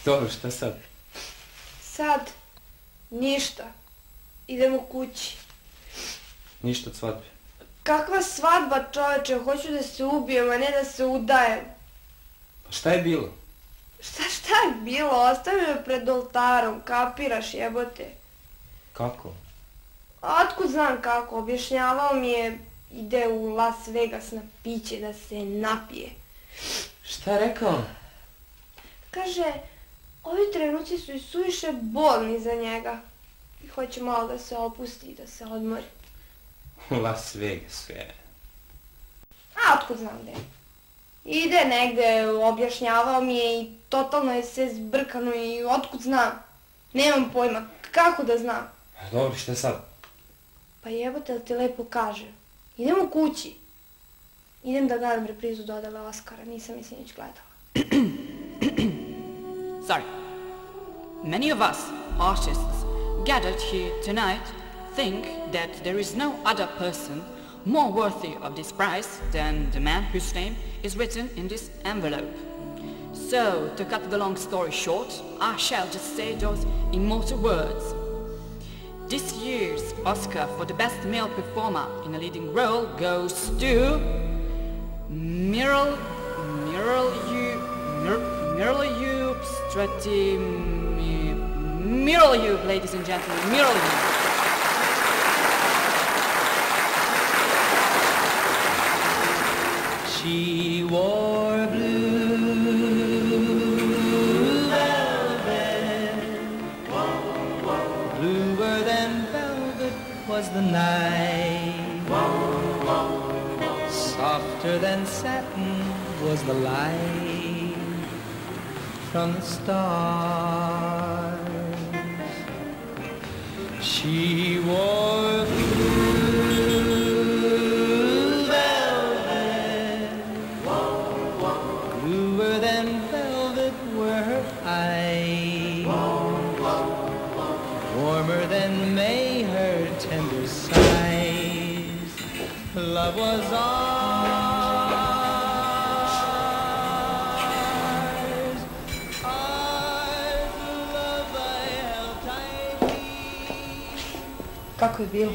Dobro, šta sad? Sad? Ništa. Idemo kući. Ništa od svadbe. Kakva svadba, čoveče? Hoću da se ubijem, a ne da se udajem. Pa šta je bilo? Šta je bilo? Ostavi me pred oltarom, kapiraš, jebote. Kako? Otkud znam kako? Objašnjavao mi je, ide u Las Vegas na piće da se napije. Šta je rekao? Kaže, ovi trenuci su i suviše bolni za njega. I hoće malo da se opusti i da se odmori. U Las Vegasu je. A otkud znam gde? Ide negde, objašnjavao mi je i totalno je sve zbrkano i otkud znam. Nemam pojma, kako da znam? Dobro, šta sad? Pa jebote, ali ti lepo kaže. Idemo kući. Idem da gledam reprizu dodale Oskara, nisam je sinoć gledala. Sorry. Many of us, artists, gathered here tonight think that there is no other person more worthy of this prize than the man whose name is written in this envelope. So, to cut the long story short, I shall just say those immortal words. This year's Oscar for the best male performer in a leading role goes to Meryl Youp, ladies and gentlemen, Meryl Youp. She wore blue velvet, bluer than velvet was the night, softer than satin was the light from the stars. She wore blue velvet, bluer than velvet were her eyes, warmer than May her tender sighs. Love was ours, love I held tightly. Kako je bilo?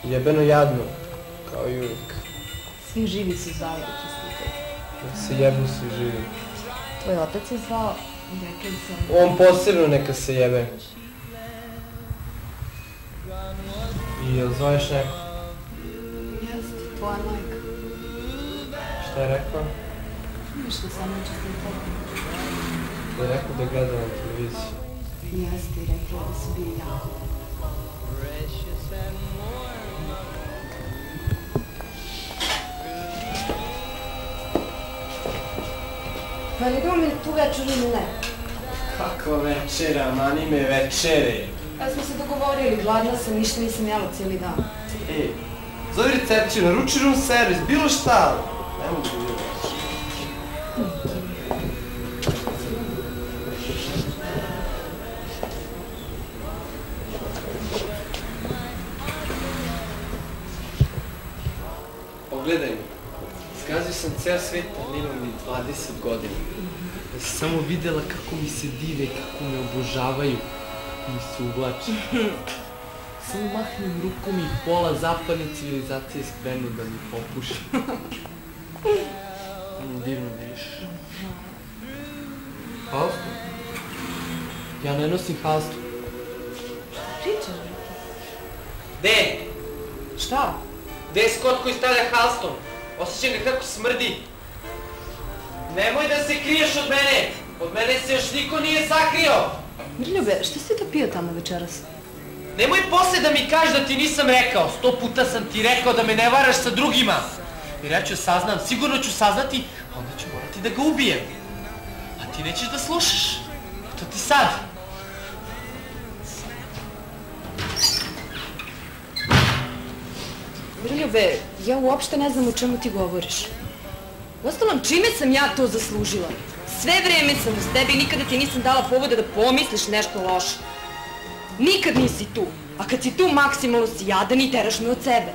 Jebeno jadno, kao i uvijek. Svi živi su zvali da čestitaju. Da se jebnu svi živi. Tvoj otac je zvao i rekao da sam... On posebno neka se jebe. I jel zoveš neko? Jeste, tvoja majka. Šta je rekao? Ništa, samo čestitao. Da je rekao da gleda na televiziji. Jeste, i rekao da si bio jako. Pa ne idemo mi tu večer ili ne? Kakva večera, mani me večere. Pa smo se dogovorili, gladna sam, ništa nisam jela cijeli dan. Ej, zovi recepciju, naruči room servis, bilo šta. Ne mogu da vidim. Pogledaj mi, zgazio sam ceo svet, a nemam ni 20 godina. Da si samo videla kako mi se dive, kako me obožavaju, mi se uvlače. Samo mahnem rukom i pola zapadne civilizacije spremno da mi popuši. Divno vidiš. Halston? Ja ne nosim halston. Pričaš? Gde? Šta? Gde je Scott koji stavlja halston? Osjećam ga kako smrdi. Nemoj da se kriješ od mene! Od mene se još niko nije sakrio! Mirljube, šta si to pio tamo večeras? Nemoj posle da mi kažeš da ti nisam rekao. 100 puta sam ti rekao da me ne varaš sa drugima. Jer ja ću saznam, sigurno ću saznati, a onda ću morati da ga ubijem. A ti nećeš da slušaš. To ti sad. Mirljube, ja uopšte ne znam o čemu ti govoriš. Uostalom, čime sam ja to zaslužila? Sve vreme sam uz tebe i nikada ti nisam dala povoda da pomisliš nešto loše. Nikad nisi tu, a kad si tu maksimalno si jadan i teraš me od sebe.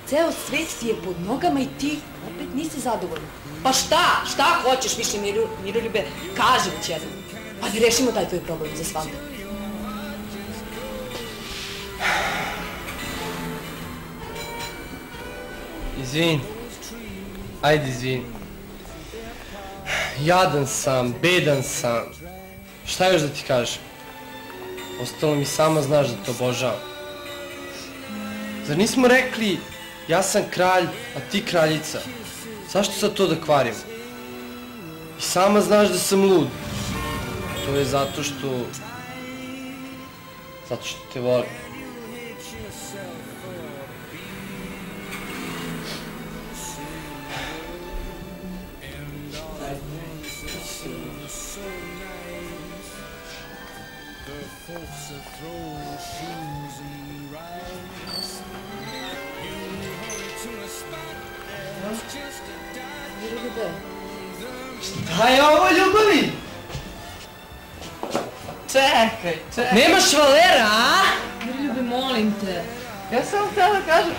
Ceo svet ti je pod nogama i ti opet nisi zadovoljna. Pa šta hoćeš više, Miroljube, kaži već jednom. Pa da rešimo taj tvoj problem za svadbu. Izvini. Ajde, izvini. Jadan sam, bedan sam. Šta još da ti kažem? Ostalo mi sama znaš da te obožavam. Zar nismo rekli, ja sam kralj, a ti kraljica? Zašto sad to da kvarimo? I sama znaš da sam lud. To je zato što te volim. Miroljube. Šta je ovo, ljubavi? Čekaj. Nemaš valera, a? Miroljube, molim te. Ja sam htjela da kažem.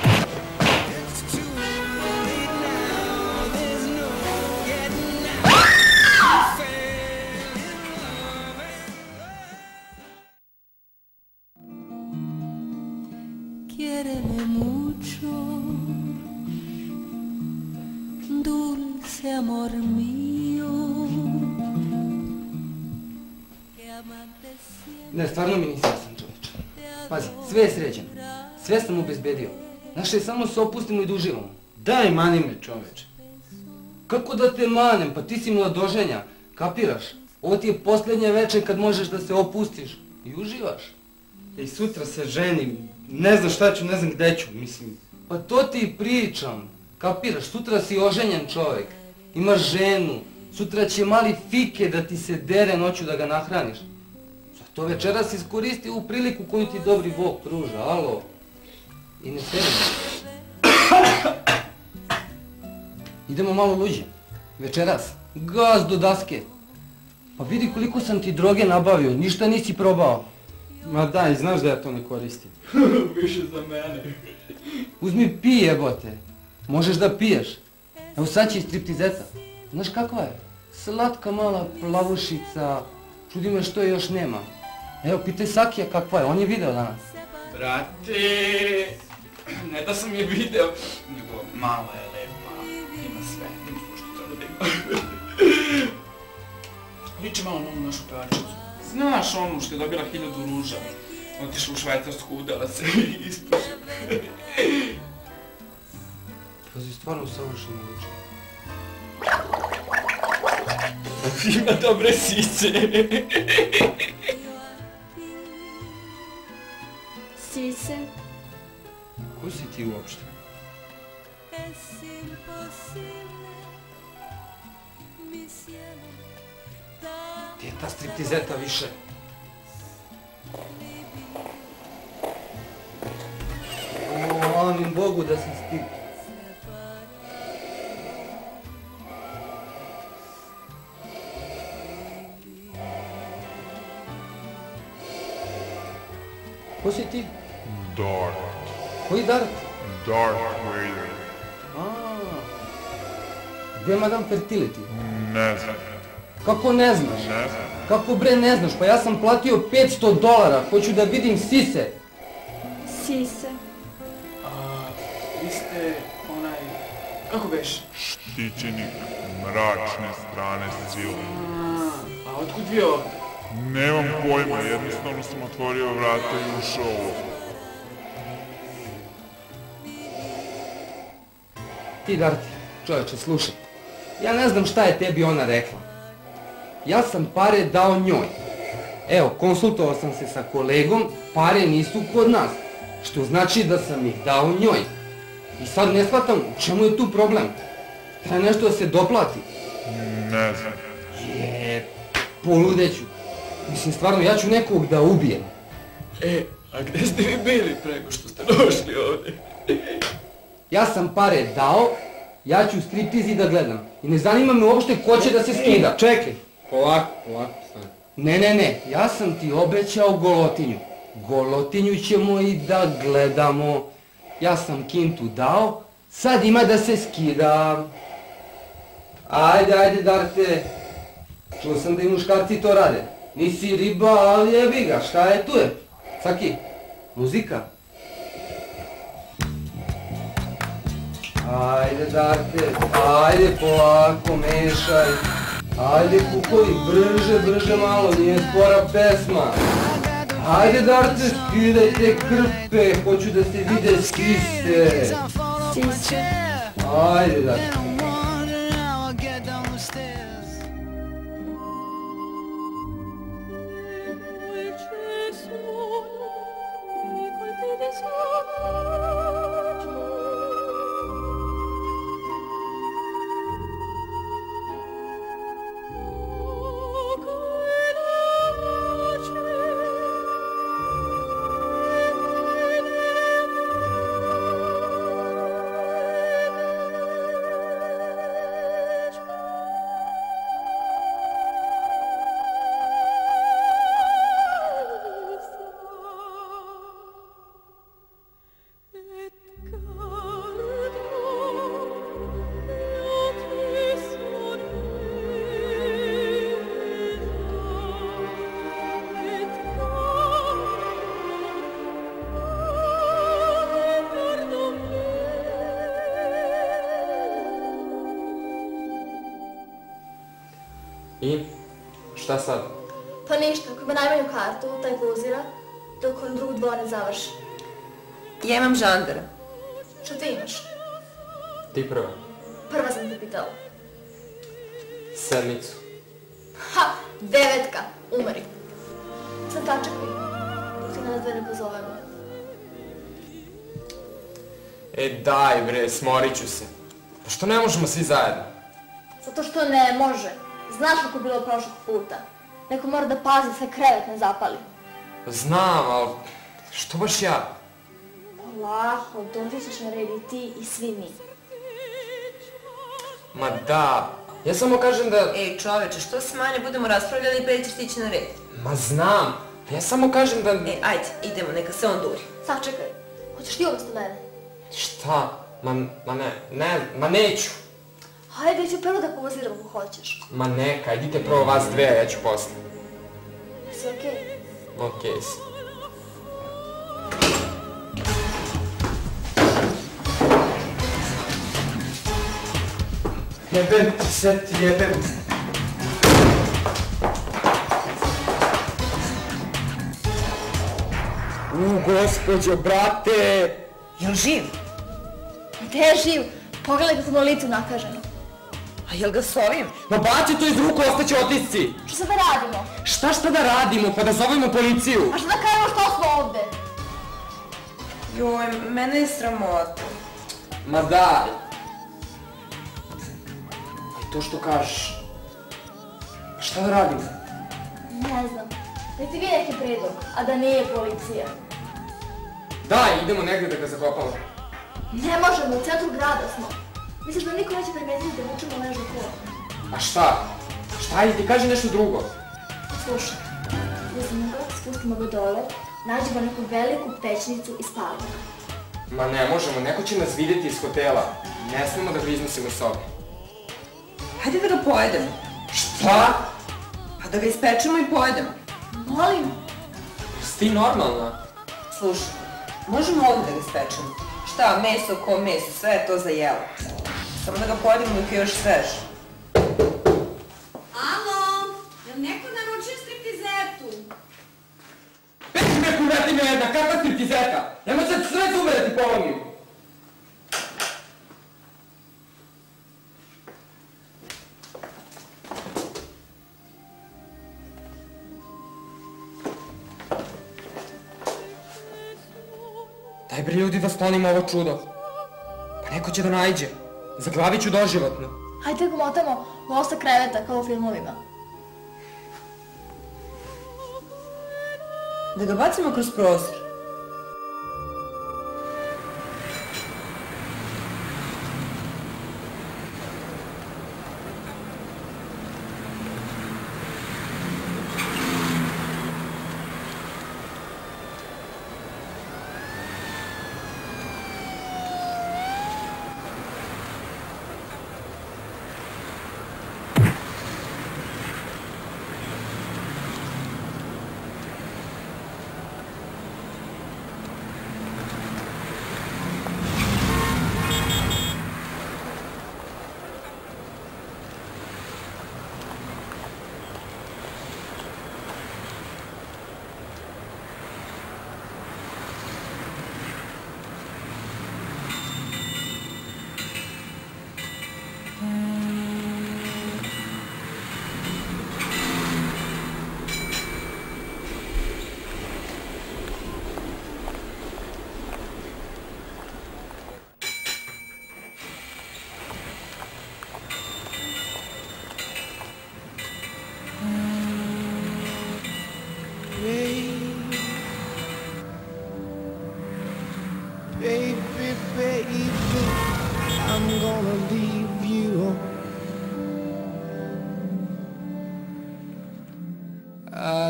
Quiéreme mucho, dulce amor mío. Ne, stvarno mi nisi jasan, čoveče. Pazi, sve je sređeno. Sve sam obezbedio. Znaš li, samo se opustimo i da uživamo. Daj, mani me, čoveče. Kako da te manem? Pa ti si mladoženja. Kapiraš? Ovo ti je posljednje večer kad možeš da se opustiš i uživaš. I sutra se ženim. Ne znam šta ću, ne znam gde ću, mislim. Pa to ti pričam. Kapiraš? Sutra si oženjen čovek. Imaš ženu. Sutra će mali Fike da ti se dere noću da ga nahraniš. Zato večeras iskoristi ovu priliku koju ti dobri Bog pruža, alo? I ne seri me. Idemo malo luđe. Večeras. Gaz do daske. Pa vidi koliko sam ti droge nabavio, ništa nisi probao. Ma daj, znaš da ja to ne koristim. Više za mene. Uzmi pij, jebote. Možeš da piješ. Evo sad će i striptizeca. Znaš kakva je? Slatka mala plavušica. Čudi me što je još nema. Evo, pitaj Sakija kakva je, on je video danas. Brate, ne da sam je video, nego mala je lepa, ima sve, ima što treba da ima. Liči malo na ovu našu pevačicu. Znaš onu što je dobila 1000 ruža, otišla u Švajcarsku, udala se i ispuša. Pazi, stvarno savršeno liči. Ima dobre sise. Sise. Ko si ti uopšte? Ti je ta striptizeta više. O, amin Bogu da sam stik. Ko si ti? Dark. Koji Dark? Dark Vader. Gdje je Madame Fertility? Ne znam. Kako ne znaš? Ne znam. Kako bre ne znaš? Pa ja sam platio $500, hoću da vidim sise. Sise. Vi ste onaj, kako beš? Štićenik mračne strane sile. A otkud vi ovdje? Nemam pojma, jednostavno sam otvorio vrata i ušao ovdje. Ti Darti, čovječe, slušaj. Ja ne znam šta je tebi ona rekla. Ja sam pare dao njoj. Evo, konsultovao sam se sa kolegom, pare nisu kod nas. Što znači da sam ih dao njoj. I sad ne shvatam, u čemu je tu problem? Treba nešto da se doplati. Ne znam. Poludeću. Mislim, stvarno, ja ću nekog da ubijem. A gdje ste vi bili prego što ste došli ovdje? Ja sam pare dao, ja ću striptiz i da gledam. I ne zanima me uopšte ko će da se skida. Čekaj, polako, stani. Ne, ja sam ti obećao golotinju. Golotinju ćemo i da gledamo. Ja sam kintu dao, sad ima da se skida. Ajde, Darte. Čuo sam da i muškarci to rade. Nisi riba, ali jebi ga, šta je tu je? Saki, muzika. Ajde, Darte, ajde, polako, mešaj. Ajde, kukovi, brže malo, nije spora pesma. Ajde, Darte, skidaj te krpe, hoću da se vide skiste. Sise. Ajde, Darte. I? Šta sad? Pa ništa, ako ima najmanju kartu, taj pozira, dok on drug dvor ne završi. Ja imam žandara. Što ti imaš? Ti prva. Prva sam te pitala. Sedmicu. Ha! 9, umri. Sad tačekaj, dok ti nas dve ne pozovemo. Daj bre, smorit ću se. Pa što ne možemo svi zajedno? Zato što ne može. Znaš kako je bilo prošlog puta. Neko mora da pazi se krevet ne zapali. Znam, ali što baš ja? Polako, dođi ćeš na red i ti i svi mi. Ma da, ja samo kažem da... Ej čoveče, što se manje budemo raspravljali i pre ćeš tići na red? Ma znam, ja samo kažem da... Ajde, idemo, neka se on duri. Sačekaj, hoćeš ti umjesto mene? Šta? Ma neću. Hajde, ću prvo da poziram ako hoćeš. Ma neka, idite prvo vas dve, a ja ću posle. Jesi okej? Okej si. Jebem ti se, jebem. Gospođo, brate! Jel živ? Gde je živ? Pogledaj kako mu na licu nakaženo. A jel ga s ovim? Ma baci to iz ruku, ostaće otisci! Što sad da radimo? Šta da radimo? Pa da zovemo policiju! A što da kažemo što smo ovde? Joj, mene je sramota. Ma daj! A to što kažeš? Šta da radimo? Ne znam. Daj ti vi neki predlog, a da nije policija. Daj, idemo negdje da ga zakopamo. Ne možemo, u centru grada smo. Misliš da niko neće primetiti da vučemo nežno kola? A šta? Šta, ajde ti kaži nešto drugo. Slušaj, uzmimo ga, spustimo ga dole, nađemo neku veliku pećnicu i spalimo ga. Ma ne možemo, neko će nas vidjeti iz hotela. Ne smemo da ga iznosimo sobi. Hajde da ga pojedemo. Šta? Pa da ga ispečemo i pojedemo. Molim. Si ti normalna? Slušaj, možemo ovdje da ga ispečemo. Šta, meso ko meso, sve je to za jelo. Samo da ga pojedemo dok je još svež. Alo, jel neko naručio striptizetu? Peti me kuvetina jedna, kakva striptizeta? Nemoj sad sve zube da ti polomim. Daj bre ljudi da sklonimo ovo čudo. Pa neko će da naiđe. Zaglavit ću doživotno. Hajde ga motamo u osta kreveta kao u filmovima. Da ga bacimo kroz prozor.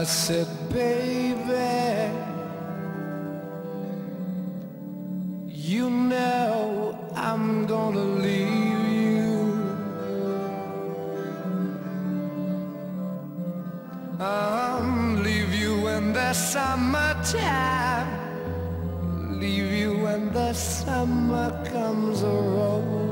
said, baby, you know I'm gonna leave you. Leave you in the summertime, leave you when the summer comes around.